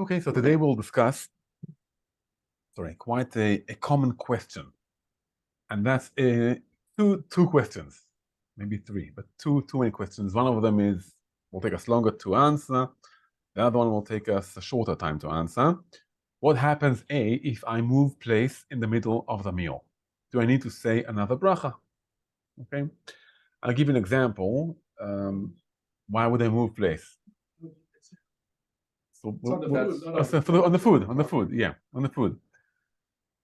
Okay, so today we'll discuss, quite a common question. And that's two questions, maybe three, but too many questions. One of them will take us longer to answer. The other one will take us a shorter time to answer. What happens, if I move place in the middle of the meal? Do I need to say another bracha? Okay, I'll give you an example. Why would I move place? So on the food.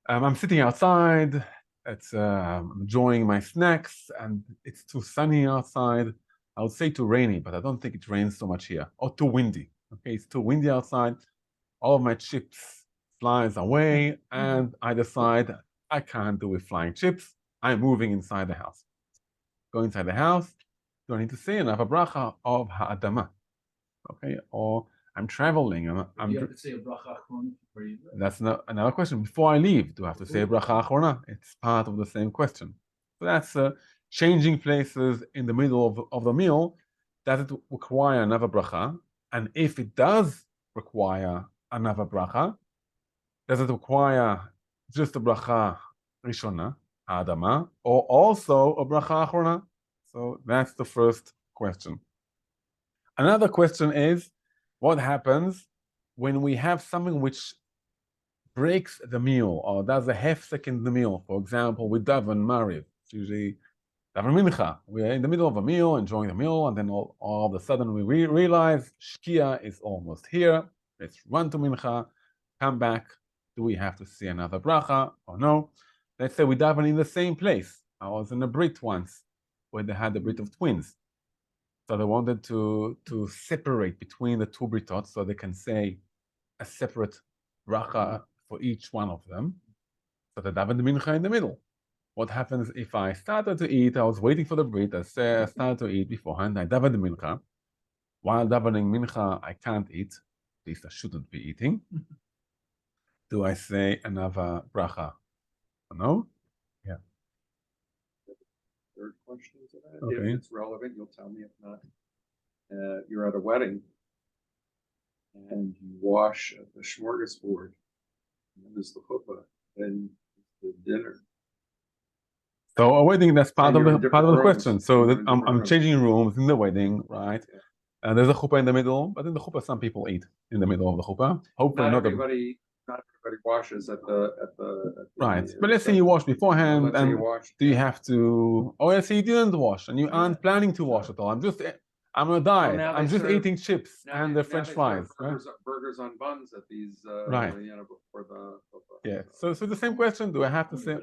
I'm sitting outside. I'm enjoying my snacks, and it's too sunny outside. I would say too rainy, but I don't think it rains so much here. Or too windy. Okay, it's too windy outside. All of my chips flies away, and I decide I can't do with flying chips. I'm moving inside the house. Go inside the house. Do I need to say another bracha of ha'adama? Okay, or I'm traveling. You have to say a bracha achrona before you leave. That's another question. Before I leave, do I have to say a bracha achrona? It's part of the same question. So that's changing places in the middle of the meal. Does it require another bracha? And if it does require another bracha, does it require just a bracha rishona, ha'adama, or also a bracha achrona? So that's the first question. Another question is, what happens when we have something which breaks the meal or does a hefsek in the meal? For example, with daven mariv, it's usually daven mincha. We are in the middle of a meal, enjoying the meal, and then all of a sudden we realize shkia is almost here. Let's run to mincha, come back. Do we have to say another bracha or no? Let's say we daven in the same place. I was in a Brit once where they had the Brit of twins. So they wanted to separate between the two britot so they can say a separate bracha for each one of them. So they daven the mincha in the middle. What happens if I started to eat? I was waiting for the brit. I started to eat beforehand. I daven the mincha. While davening mincha, I can't eat. At least I shouldn't be eating. Do I say another bracha? No? Yeah. Third question to that. Okay. If it's relevant, you'll tell me. If not, you're at a wedding and you wash the smorgasbord, and then there's the chuppah, then the dinner. So a wedding, that's part of the rooms. question. So that I'm rooms. changing rooms in the wedding, right? Yeah. And there's a chuppah in the middle, but in the chuppah, some people eat in the middle of the chuppah. Hopefully, Not everybody washes at the right. But let's say you wash beforehand, and do you have to? Or let's say you didn't wash and you aren't planning to wash at all. I'm on a diet. I'm just eating chips and the French fries. Burgers on buns at these. Right. Before the. Yeah. So the same question. Do I have to say?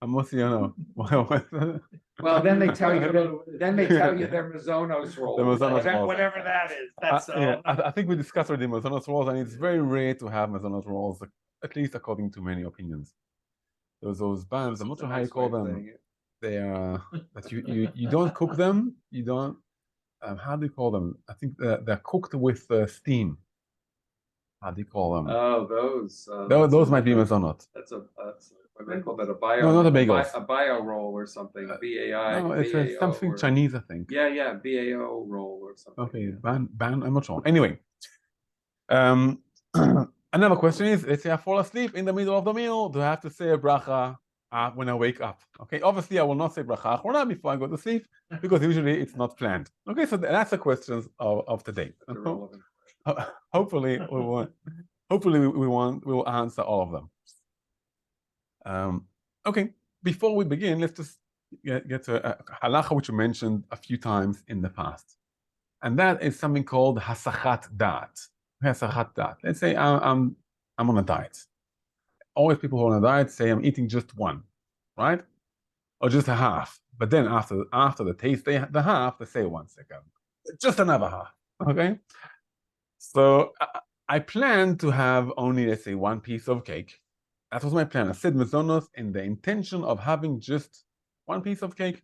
Well, then they tell you. Then they tell you their mazonos roll. The mazonos rolls. Whatever that is. That's yeah. I think we discussed already mazonos rolls, and it's very rare to have mazonos rolls, at least according to many opinions. There's those buns. I'm not sure how you call them. They are that you don't cook them. You don't. How do you call them? I think they're cooked with steam. How do you call them? Oh, those. Those might be mazonot. That's what they call that, a bio. No, not a bagels. A bio roll or something. BAI. No, it's something or, Chinese, I think. Yeah, BAO roll or something. Okay, ban. I'm not sure. Anyway, another question is: let's say I fall asleep in the middle of the meal. Do I have to say a bracha when I wake up? Okay, obviously I will not say bracha achrona before I go to sleep because usually it's not planned. Okay, so that's the questions of today. That's a relevant question. Hopefully we will answer all of them. Okay, before we begin, let's just get to a halacha which we mentioned a few times in the past, and that is something called hasachat da'at. Hasachat da'at. Let's say I'm on a diet. Always people who are on a diet say I'm eating just one, right, or just a half. But then after the taste, the half, they say 1 second, just another half. Okay, so I plan to have only, let's say, one piece of cake. That was my plan. I said mazonos in the intention of having just one piece of cake.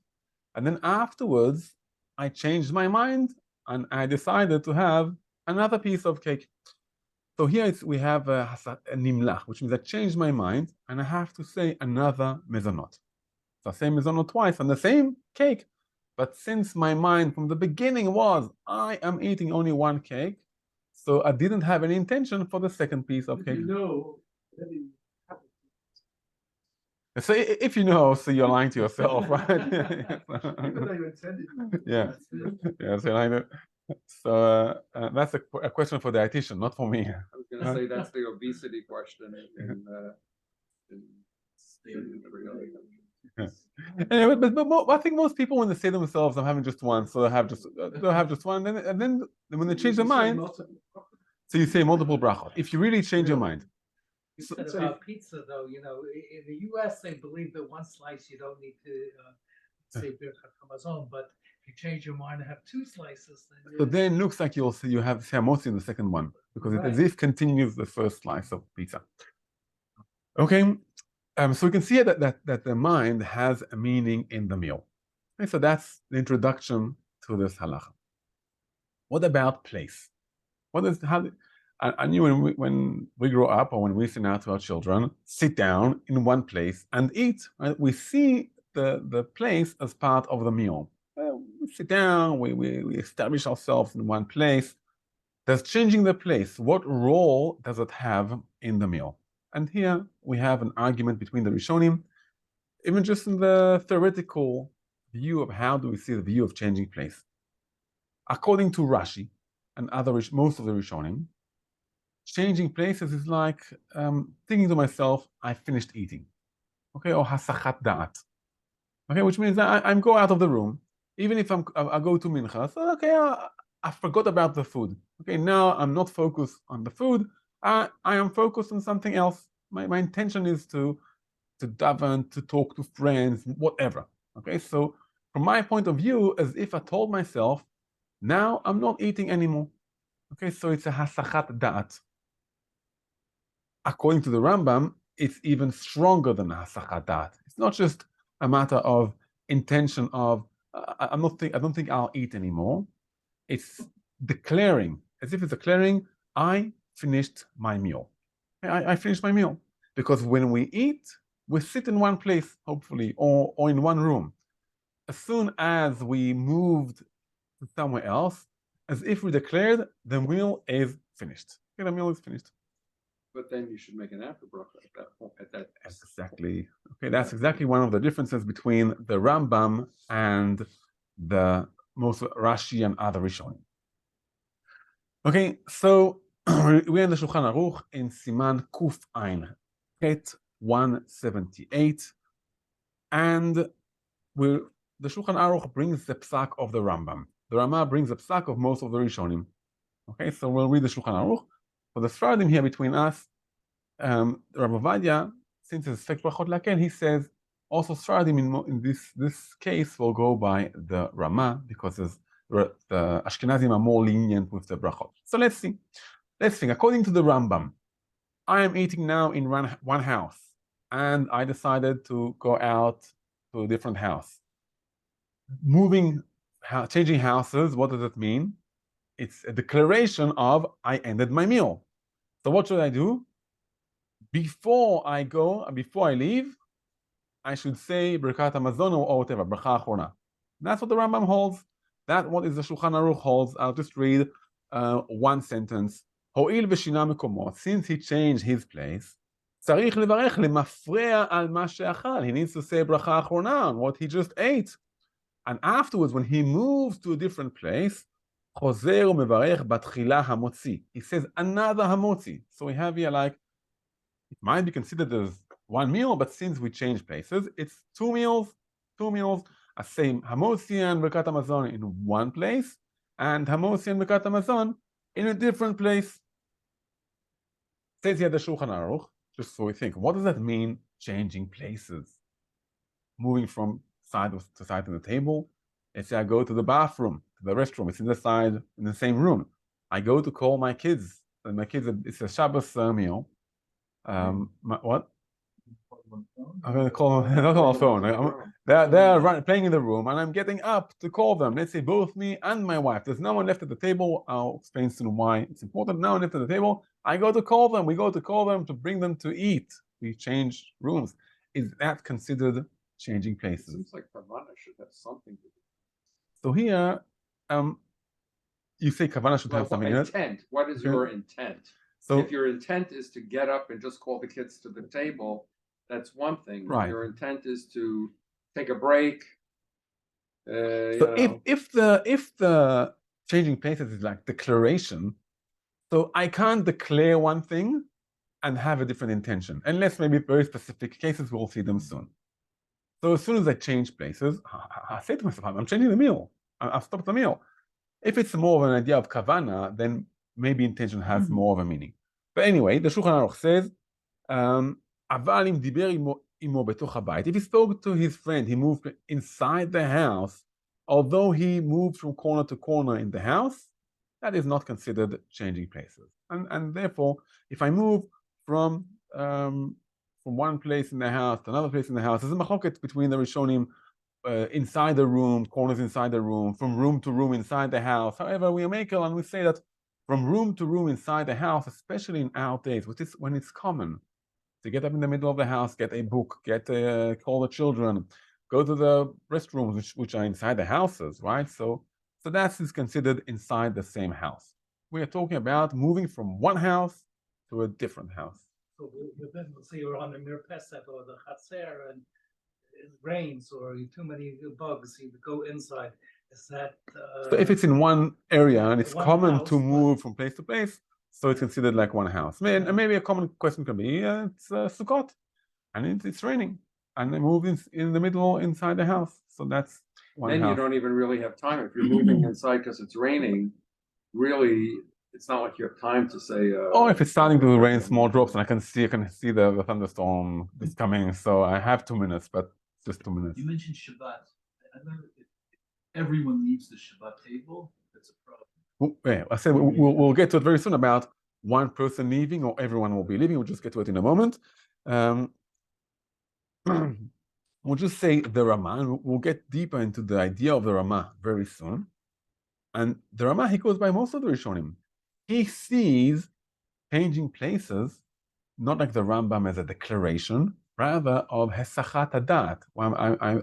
And then afterwards, I changed my mind and I decided to have another piece of cake. So here we have a nimlach, which means I changed my mind and I have to say another mezonot. So I say mezonot twice on the same cake. But since my mind from the beginning was, I am eating only one cake, So I didn't have any intention for the second piece of If cake. you know, then you have to. So if you know, so you're lying to yourself, right? Even though you intended. Yeah. That's it. Yeah, so I know. So that's a question for the dietitian, not for me. I was gonna say that's the obesity question in every other country. Anyway, I think most people, when they say themselves, "I'm having just one," so they'll have just one, and then when they change their mind, so you say multiple brachot. If you really change your mind, You said about pizza, though, in the US, they believe that one slice you don't need to say Birkat Hamazon, but if you change your mind and have two slices, so then then it looks like you have hamotzi in the second one because it as Right. if continues the first slice of pizza. Okay, so we can see that the mind has a meaning in the meal. Okay, so that's the introduction to this halacha. What about place? I knew when we grow up or when we send out to our children, sit down in one place and eat. Right? We see the place as part of the meal. We sit down, we establish ourselves in one place. Does changing the place, what role does it have in the meal? And here we have an argument between the Rishonim, even just in the theoretical view of how do we see the view of changing place. According to Rashi and most of the Rishonim, changing places is like thinking to myself, I finished eating. Okay, or hasachat da'at. Okay, which means I go out of the room, even if I go to mincha. So okay, I forgot about the food. Okay, now I'm not focused on the food. I am focused on something else. My intention is to daven, to talk to friends, whatever. Okay, so from my point of view, as if I told myself, now I'm not eating anymore. Okay, so it's a hasachat da'at. According to the Rambam, it's even stronger than hasachat da'at. It's not just a matter of intention of I don't think I'll eat anymore. It's declaring, as if it's declaring, I finished my meal. I finished my meal. Because when we eat, we sit in one place, hopefully, or in one room. As soon as we moved to somewhere else, as if we declared the meal is finished. Okay, the meal is finished. But then you should make an after bracha at that point. Exactly. Okay, that's exactly one of the differences between the Rambam and the most Rashi and other Rishonim. Okay, so we're in the Shulchan Aruch in Siman Kuf Ein, Het 178, and the Shulchan Aruch brings the psak of the Rambam. The Rama brings the psak of most of the Rishonim. Okay, so we'll read the Shulchan Aruch. For the Sfaradim here between us, Rabbi Ovadia, since it's Sfek Brachot Laken, he says also Sfaradim in this case will go by the Rama because the Ashkenazim are more lenient with the Brachot. So let's see. Let's think. According to the Rambam, I am eating now in one house, and I decided to go out to a different house. Changing houses, what does it mean? It's a declaration of I ended my meal. So what should I do? Before I leave, I should say Birkat Hamazon or whatever, Bracha Achorona. That's what the Rambam holds. That's what is the Shulchan Aruch holds. I'll just read one sentence. Ho'il v'shina mekomo, since he changed his place, tzarich levarech lemafreya al ma she'achal. He needs to say Bracha Achorona on what he just ate. And afterwards, when he moves to a different place, Chozer u'mevarech batchila hamotzi. He says another hamotzi. So we have here like, it might be considered as one meal, but since we change places, it's two meals. I say hamotzi and Birkat Hamazon in one place, and hamotzi and Birkat Hamazon in a different place. Says here the Shulchan Aruch, just so we think, what does that mean, changing places? Moving from side to side of the table. Let's say I go to the bathroom, to the restroom, it's in the same room. I go to call my kids, and it's a Shabbos meal. What? I'm going to call them, not on the phone. They're playing in the room, and I'm getting up to call them. Let's say both me and my wife. There's no one left at the table. I'll explain soon why it's important. No one left at the table. I go to call them. We go to call them to bring them to eat. We change rooms. Is that considered changing It places? seems like Pavana should have something to do. So here, you say Kavana should have something in it. Intent, what is Okay. your intent? So If your intent is to get up and just call the kids to the table, that's one thing. Right. If your intent is to take a break, so if the changing places is like declaration, so I can't declare one thing and have a different intention, unless maybe very specific cases, we'll see them soon. So as soon as I change places, I say to myself, I'm changing the meal. I've stopped the meal. If it's more of an idea of kavana, then maybe intention has more of a meaning. But anyway, the Shulchan Aruch says, אבל אם דיבר עמו בתוך הבית, if he spoke to his friend, he moved inside the house, although he moved from corner to corner in the house, that is not considered changing places. And therefore, if I move from one place in the house to another place in the house, there's a machloket between the Rishonim inside the room, corners inside the room, from room to room inside the house. However, we are makel and we say that from room to room inside the house, especially in our days, which is when it's common to get up in the middle of the house, get a book, call the children, go to the restrooms, which are inside the houses, right? So that is considered inside the same house. We are talking about moving from one house to a different house. So let's say you're on the mirpeset or the chatzer and it rains or too many bugs, you go inside. Is that so if it's in one area and it's common house, to move from place to place, so it's considered like one house. And maybe a common question could be, it's Sukkot, and it's raining, and they move in the middle inside the house. So that's one then house. you don't even really have time. If you're moving inside because it's raining, really, it's not like you have time to say. Or if it's starting to rain small drops, and I can see the thunderstorm is coming, so I have 2 minutes, but just 2 minutes. You mentioned Shabbat. I know if everyone leaves the Shabbat table, that's a problem. Yeah, I said we'll get to it very soon about one person leaving or everyone will be leaving. We'll just get to it in a moment. We'll just say the Ramah, and we'll get deeper into the idea of the Ramah very soon. And the Ramah, he goes by most of the Rishonim. He sees changing places, not like the Rambam as a declaration, rather of Hesachat Hadat.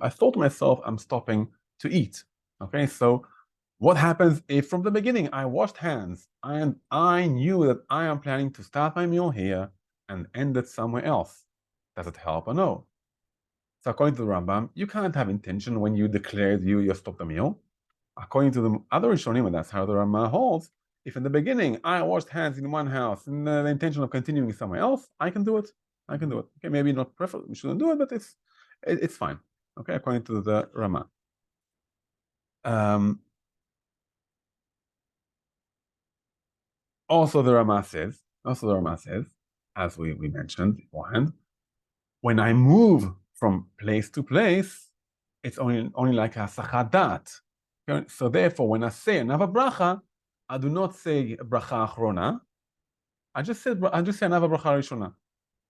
I thought to myself, I'm stopping to eat. Okay, so what happens if from the beginning I washed hands and I knew that I am planning to start my meal here and end it somewhere else? Does it help or no? So according to the Rambam, you can't have intention when you declared you stopped the meal. According to the other Rishonim, and that's how the Rambam holds, if in the beginning I washed hands in one house and the intention of continuing somewhere else, I can do it. I can do it. Okay, maybe not preferable, we shouldn't do it, but it's fine. Okay, according to the Rama. Also the Rama says, as we mentioned beforehand, when I move from place to place, it's only like a sachadat. So therefore, when I say another bracha, I do not say bracha achrona. I just say another bracha rishona,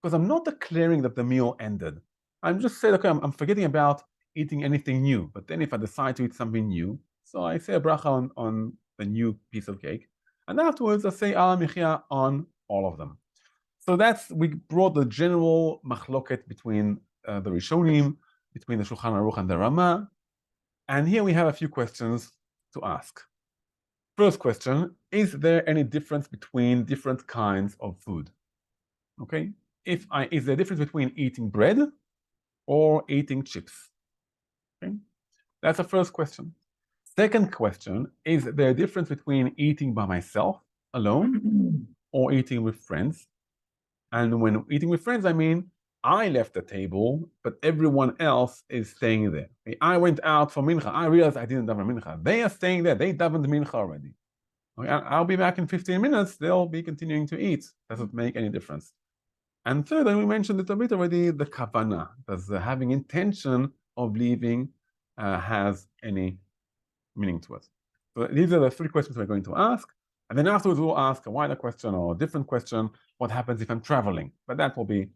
because I'm not declaring that the meal ended. I'm just saying, okay, I'm forgetting about eating anything new. But then if I decide to eat something new, so I say a bracha on the new piece of cake, and afterwards I say ala michya on all of them. So we brought the general machloket between the Rishonim, between the Shulchan Aruch and the Rama. And here we have a few questions to ask. First question, is there any difference between different kinds of food? Okay, is there a difference between eating bread or eating chips? Okay, that's the first question. Second question, is there a difference between eating by myself alone or eating with friends? And when eating with friends, I mean, I left the table, but everyone else is staying there. I went out for mincha. I realized I didn't daven mincha. They are staying there. They davened mincha already. Okay, I'll be back in 15 minutes. They'll be continuing to eat. Doesn't make any difference. And third, and we mentioned it a bit already, the kavanah. Does having intention of leaving has any meaning to it? So these are the three questions we're going to ask. And then afterwards, we'll ask a wider question or a different question. What happens if I'm traveling? But that will be,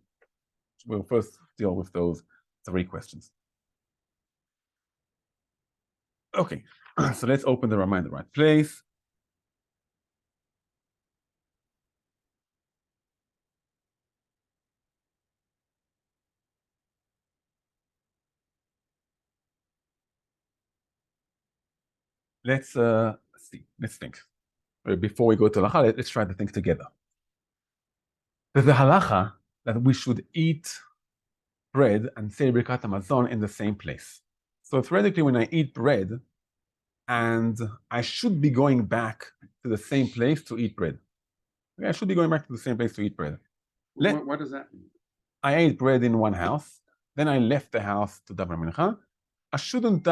we'll first deal with those three questions. Okay, so let's open the Rama in the right place. Let's see, let's think. before we go to halacha, let's try to think together. There's a halacha that we should eat bread and say Birkat Hamazon in the same place. So theoretically, when I eat bread, and I should be going back to the same place to eat bread. Okay, I should be going back to the same place to eat bread. What does that mean? I ate bread in one house, then I left the house to daven mincha. I shouldn't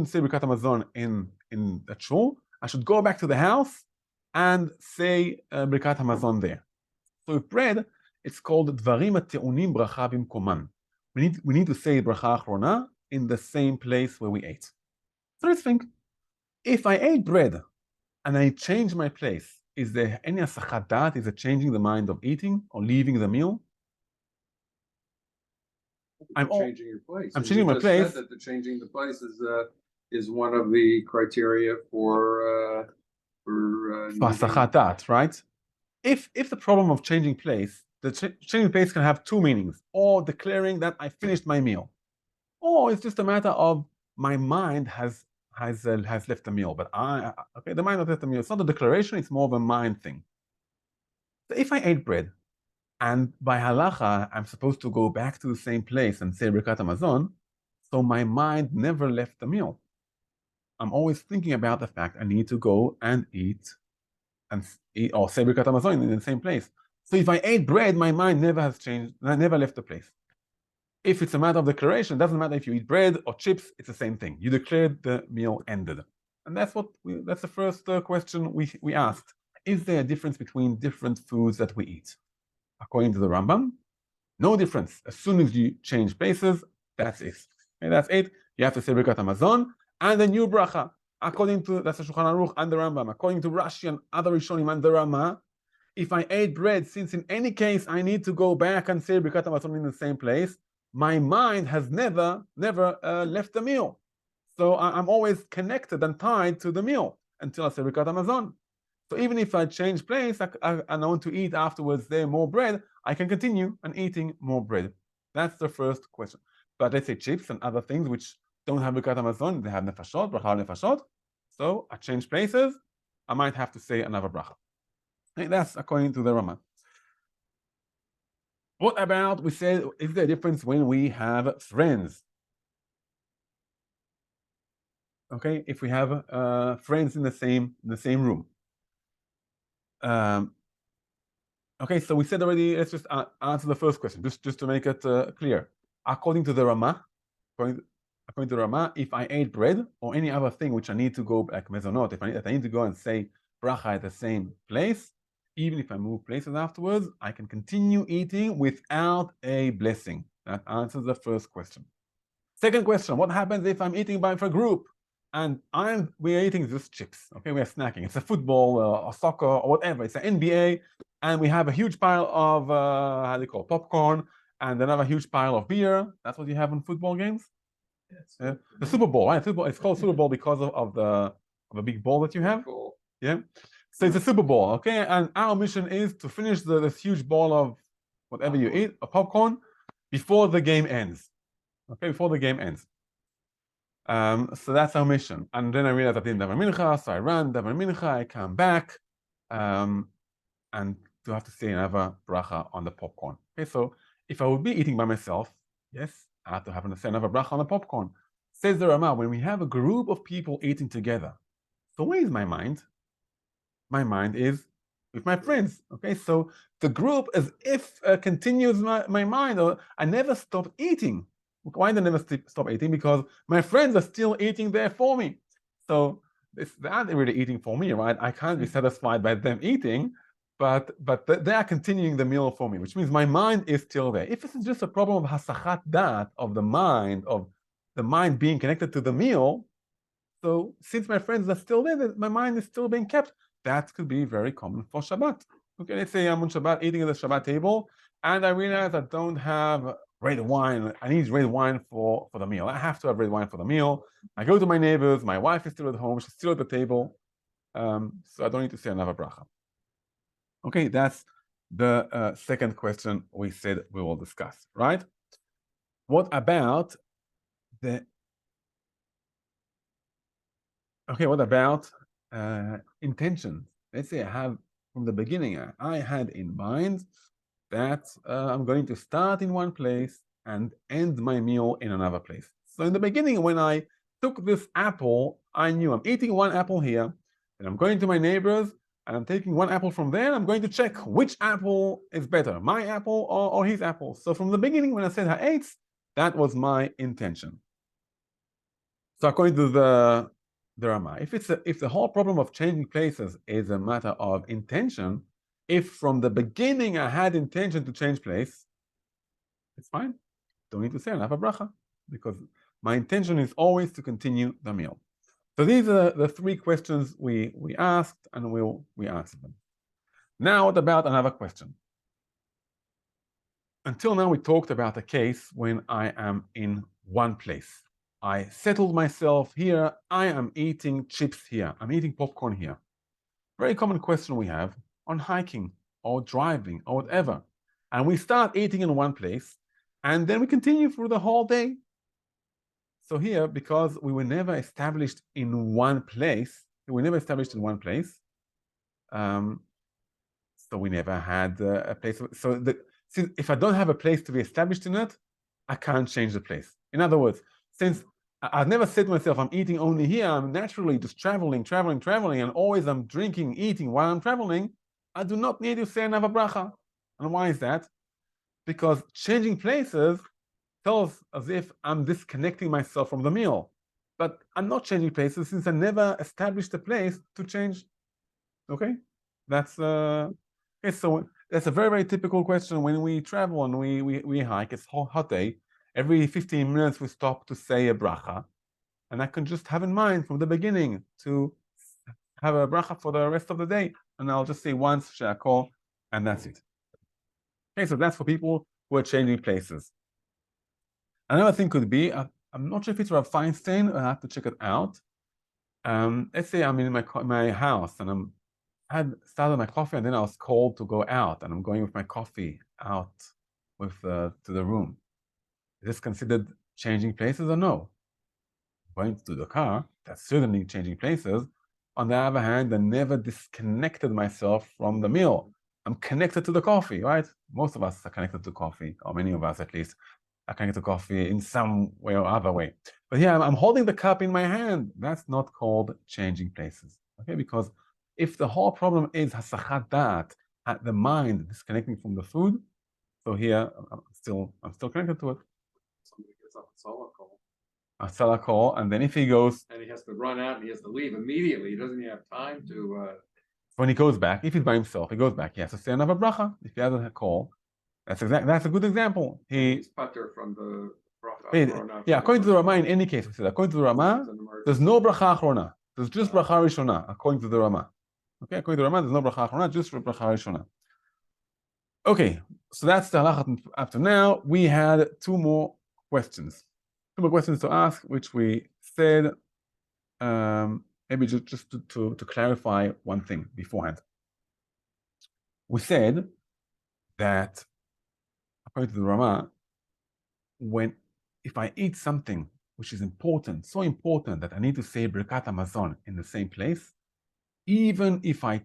say Birkat Hamazon in that shul. I should go back to the house and say Birkat Hamazon there. So with bread, it's called Dvarim HaTe'unim Bracha Bimkoman. We need to say Bracha Achrona in the same place where we ate. So let's think. If I ate bread and I change my place, is there any asachat dat? Is it changing the mind of eating or leaving the meal? I'm changing your place. I'm And changing you my just place. said that the changing the place is one of the criteria for Asachat dat, right? If the problem of changing place, changing place can have two meanings, or declaring that I finished my meal, or it's just a matter of my mind has left the meal, but the mind has left the meal. It's not a declaration; it's more of a mind thing. So if I ate bread, and by halacha I'm supposed to go back to the same place and say Birkat Hamazon, so my mind never left the meal. I'm always thinking about the fact I need to go and eat or say Birkat Hamazon in the same place. So if I ate bread, my mind never has changed. I never left the place. If it's a matter of declaration, it doesn't matter if you eat bread or chips, it's the same thing. You declared the meal ended. And that's the first question we asked. Is there a difference between different foods that we eat? According to the Rambam, no difference. As soon as you change places, that's it. Okay, that's it. You have to say Birkat Hamazon and the new bracha. That's the Shulchan Aruch and the Rambam. According to Rashi and other Rishonim and the Rama, if I ate bread, since in any case I need to go back and say Birkat Hamazon in the same place, my mind has never left the meal. So I'm always connected and tied to the meal until I say Birkat Hamazon. So even if I change place and I want to eat afterwards there more bread, I can continue and eating more bread. That's the first question. But let's say chips and other things which don't have Birkat Hamazon, they have nefashot, bracha nefashot. So I change places, I might have to say another bracha. Okay, that's according to the Rama. What about, we said, is there a difference when we have friends? Okay, if we have friends in the same room. Okay, so we said already, let's just answer the first question, just to make it clear. According to the Rama, according to the Rama, if I ate bread or any other thing which I need to go, like mezonot, if I need to go and say bracha at the same place, even if I move places afterwards, I can continue eating without a blessing. That answers the first question. Second question, what happens if I'm eating by a group? And we're eating just chips, okay? We're snacking. It's a football or soccer or whatever. It's an NBA, and we have a huge pile of how do you call it, popcorn, and another huge pile of beer. That's what you have in football games. Yes. The Super Bowl, right? It's called Super Bowl because of the big ball that you have. Cool. Yeah. So it's a Super Bowl, okay? And our mission is to finish this huge ball of whatever you eat, a popcorn, before the game ends. Okay, before the game ends. So that's our mission. And then I realized I didn't daven mincha, so I ran, daven mincha, I come back, and to have to say another bracha on the popcorn. Okay, so if I would be eating by myself, yes, I have to have to say another bracha on the popcorn. Says the Rama, when we have a group of people eating together, so where is my mind? My mind is with my friends. Okay, so the group as if continues my mind, or I never stop eating. Why did I never stop eating? Because my friends are still eating there for me. So they're not really eating for me, right? I can't be satisfied by them eating, but they are continuing the meal for me, which means my mind is still there. If this is just a problem of hasachat dat, of the mind being connected to the meal, so since my friends are still there, my mind is still being kept. That could be very common for Shabbat. Okay, let's say I'm on Shabbat eating at the Shabbat table, and I realize I don't have red wine. I need red wine for the meal. I have to have red wine for the meal. I go to my neighbors. My wife is still at home. She's still at the table. So I don't need to say another bracha. Okay, that's the second question we said we will discuss, right? What about intentions? let's say I have from the beginning, I had in mind that I'm going to start in one place and end my meal in another place. So in the beginning, when I took this apple, I knew I'm eating one apple here, and I'm going to my neighbors, and I'm taking one apple from there, and I'm going to check which apple is better, my apple or his apple. So from the beginning, when I said ha'etz, that was my intention. So according to the Rama, if the whole problem of changing places is a matter of intention, if from the beginning I had intention to change place, it's fine. Don't need to say another bracha because my intention is always to continue the meal. So these are the three questions we asked, and we answered them. Now, what about another question? Until now, we talked about a case when I am in one place. I settled myself here. I am eating chips here. I'm eating popcorn here. Very common question we have on hiking or driving or whatever. And we start eating in one place, and then we continue through the whole day. So here, because we were never established in one place, so we never had a place. So since if I don't have a place to be established in it, I can't change the place. In other words, since I've never said to myself, I'm eating only here, I'm naturally just traveling, and always I'm drinking, eating while I'm traveling, I do not need to say another bracha. And why is that? Because changing places tells as if I'm disconnecting myself from the meal. But I'm not changing places since I never established a place to change. Okay? That's okay, so that's a very, very typical question when we travel and we hike. It's hot day. Every 15 minutes we stop to say a bracha. And I can just have in mind from the beginning to have a bracha for the rest of the day. And I'll just say once she'akol, and that's it. Okay, so that's for people who are changing places. Another thing could be, I'm not sure if it's Rav Feinstein, I have to check it out. Let's say I'm in my house and I had started my coffee and then I was called to go out and I'm going with my coffee out to the room. Is this considered changing places or no? Going to the car, that's certainly changing places. On the other hand, I never disconnected myself from the meal. I'm connected to the coffee, right? Most of us are connected to coffee, or many of us at least. I can get a coffee in some way or other way. But here I'm holding the cup in my hand. That's not called changing places. Okay, because if the whole problem is hasachat da'at, at the mind disconnecting from the food, so here I'm still connected to it. Somebody gets up at Salakol. A salakol, and then if he goes, and he has to run out and he has to leave immediately. He doesn't even have time to. When he goes back, if he's by himself, he goes back. He has to say another bracha. If he has a call, that's a good example. He's putter from the bracha. Yeah, according to the Rama, in any case, we said according to the Rama, there's no bracha achrona. There's just bracha rishona, according to the Rama. Okay, according to the Rama, there's no bracha achrona, just bracha rishona. Okay, so that's the halachot up to now. We had two more questions to ask, which we said. Maybe just to clarify one thing beforehand. We said that according to the Rama, if I eat something which is important, so important that I need to say Birkat Hamazon in the same place, even if I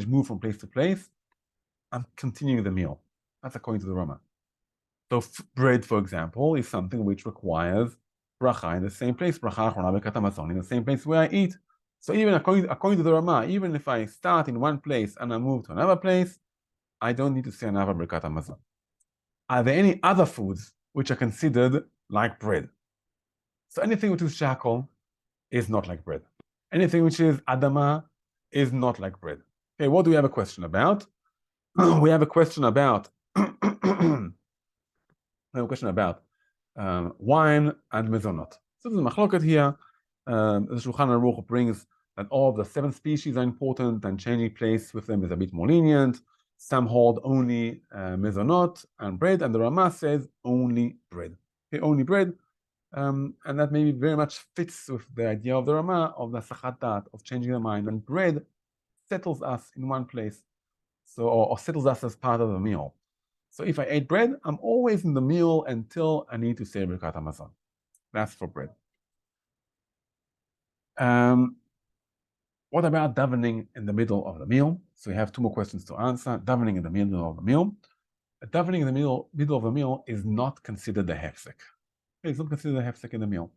move from place to place, I'm continuing the meal. That's according to the Rama. So bread, for example, is something which requires bracha in the same place, bracha achrona Birkat Hamazon in the same place where I eat. So even according to the Rama, even if I start in one place and I move to another place, I don't need to say another Birkat Hamazon. Are there any other foods which are considered like bread? So anything which is shakol is not like bread. Anything which is adama is not like bread. Okay, what do we have a question about? We have a question about wine and mezonot. So there's a machloket here. The Shulchan Aruch brings that all of the 7 species are important and changing place with them is a bit more lenient. Some hold only mezonot and bread, and the Rama says only bread. Okay, only bread. And that maybe very much fits with the idea of the Rama of the hasachat da'at, of changing the mind. And bread settles us in one place, so or settles us as part of the meal. So if I ate bread, I'm always in the meal until I need to say Birkat Hamazon. That's for bread. What about davening in the middle of the meal? So we have two more questions to answer. Davening in the middle of the meal. Davening in the middle of the meal is not considered a hefsek. It's not considered a hefsek in the meal.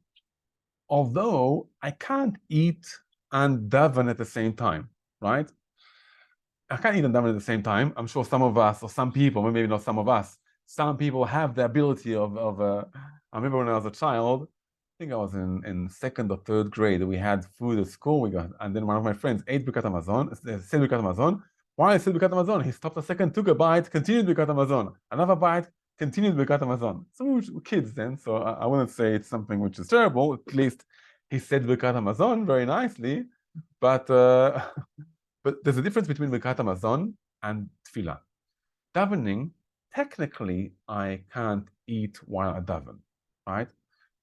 Although I can't eat and daven at the same time, right? I can't eat and daven at the same time. I'm sure some of us, or some people, maybe not some of us, some people have the ability of I remember when I was a child, I think I was in second or third grade, we had food at school, and then one of my friends ate Birkat Hamazon, said Birkat Hamazon. While I said Birkat Hamazon, he stopped a second, took a bite, continued Birkat Hamazon, another bite, continued Birkat Hamazon. So we were kids then, so I wouldn't say it's something which is terrible. At least he said Birkat Hamazon very nicely, but but there's a difference between Birkat Hamazon and Tefillah. Davening, technically, I can't eat while I daven, right?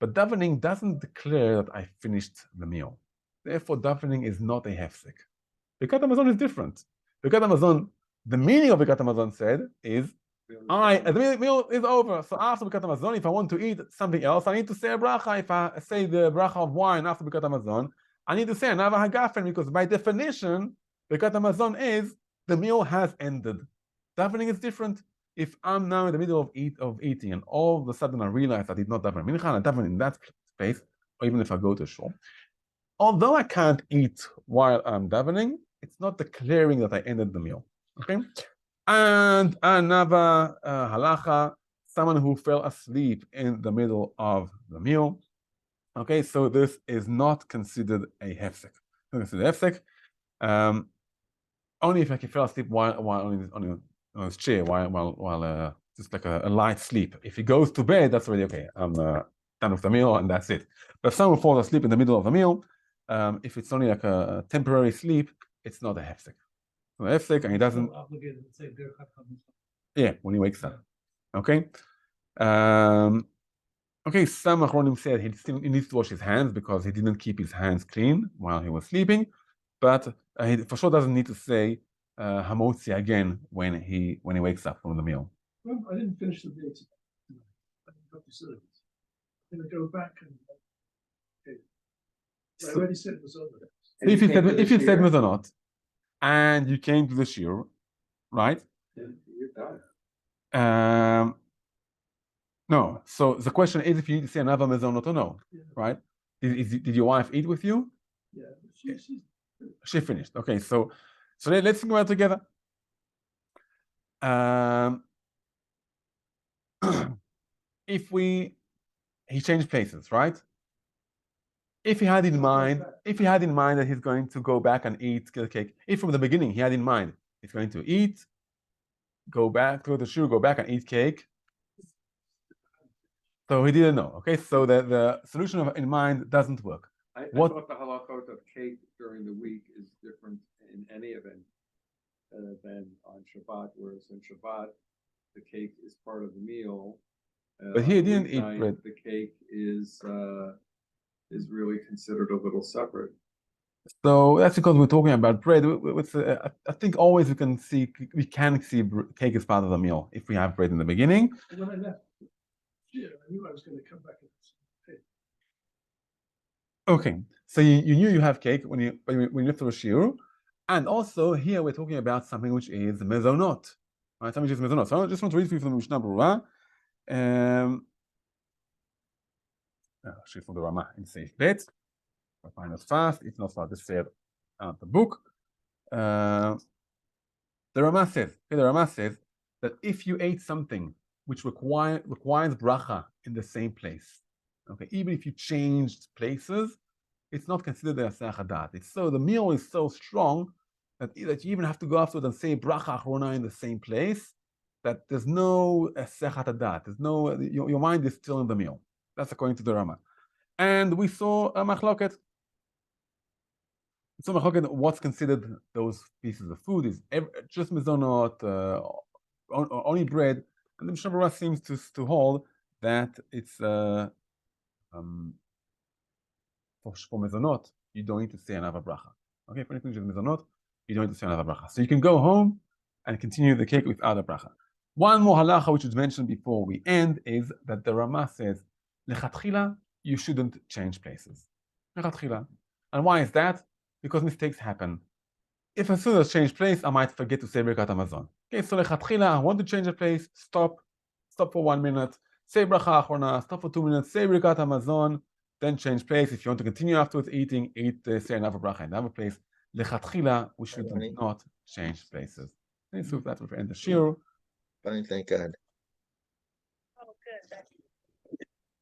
But davening doesn't declare that I finished the meal. Therefore, davening is not a hefsek. Birkat Hamazon is different. Birkat Hamazon, the meaning of Birkat Hamazon said is, the meal is over. So after Birkat Hamazon, if I want to eat something else, I need to say a bracha. If I say the bracha of wine after Birkat Hamazon, I need to say another hagafen, because by definition, Birkat Hamazon is the meal has ended. Davening is different. If I'm now in the middle of eating and all of a sudden I realize I did not daven mincha, and I daven in that space, or even if I go to shul, although I can't eat while I'm davening, it's not declaring that I ended the meal. Okay? And another halacha, someone who fell asleep in the middle of the meal. Okay, so this is not considered a hefsek. Not considered a hefsek. Only if I can fall asleep while on his chair, while just like a light sleep. If he goes to bed, that's already okay. I'm done with the meal and that's it. But if someone falls asleep in the middle of the meal, if it's only like a temporary sleep, it's not a hefsek. So a hefsek, and he doesn't. Obligated to say Birkat Hamazon. Yeah, when he wakes up. Okay. Okay, some Achronim said he needs to wash his hands because he didn't keep his hands clean while he was sleeping, but he for sure doesn't need to say hamotzi again when he wakes up from the meal. Well, I didn't finish the day tonight. I didn't got facilities. I'm gonna go back and. Okay. I already said it was over. So if you said mezonot and you came to the shiur, right? You're done. No. So the question is if you need to say another mezonot or no, Yeah. right? Did your wife eat with you? Yeah, She finished. Okay, so let's think about it together. If he changed places, right? If he had in mind that he's going to go back and eat the cake, if from the beginning he had in mind he's going to eat, go back to the shiur, go back and eat cake. So he didn't know. Okay, so the solution of in mind doesn't work. I What- thought the halachot of cake during the week is different in any event than on Shabbat, whereas in Shabbat, the cake is part of the meal. But he on didn't eat weeknight, bread. The cake is really considered a little separate. So that's because we're talking about bread. I think always we can see cake as part of the meal if we have bread in the beginning. when I left, yeah, I knew I was gonna come back and say, Okay, so you knew you have cake when you left the shiur, and also here we're talking about something which is mezonot, right? Something which is mezonot. So I just want to read for you from the Mishnah Berurah. Actually, from the Ramah in Seif Bet. I'll find it fast. If not, I'll just say it out the book. The Ramah says that if you ate something which requires bracha in the same place, okay, even if you changed places, it's not considered a aseh hadat. It's so the meal is so strong that you even have to go afterwards and say bracha achrona in the same place. That there's no aseh hadat. There's no your mind is still in the meal. That's according to the Ramah. And we saw a machloket. So what's considered those pieces of food is just mezonot, only bread, and the Mishnah Berurah seems to hold that it's for mezonot you don't need to say another bracha. Okay, for anything which is mezonot, you don't need to say another bracha. So you can go home and continue the cake without a bracha. One more halacha which was mentioned before we end is that the Ramah says lechatchila you shouldn't change places. Lechatchila, and why is that? because mistakes happen. If as soon as change place, I might forget to say Birkat Hamazon. Okay, so lechatchila, I want to change a place, stop for 1 minute, say bracha achrona, stop for 2 minutes, say Birkat Hamazon, then change place. If you want to continue afterwards eating, say another bracha in another place. Lechatchila, we should Funny. not change places. Okay, so that will end the shiur. Funny, thank God.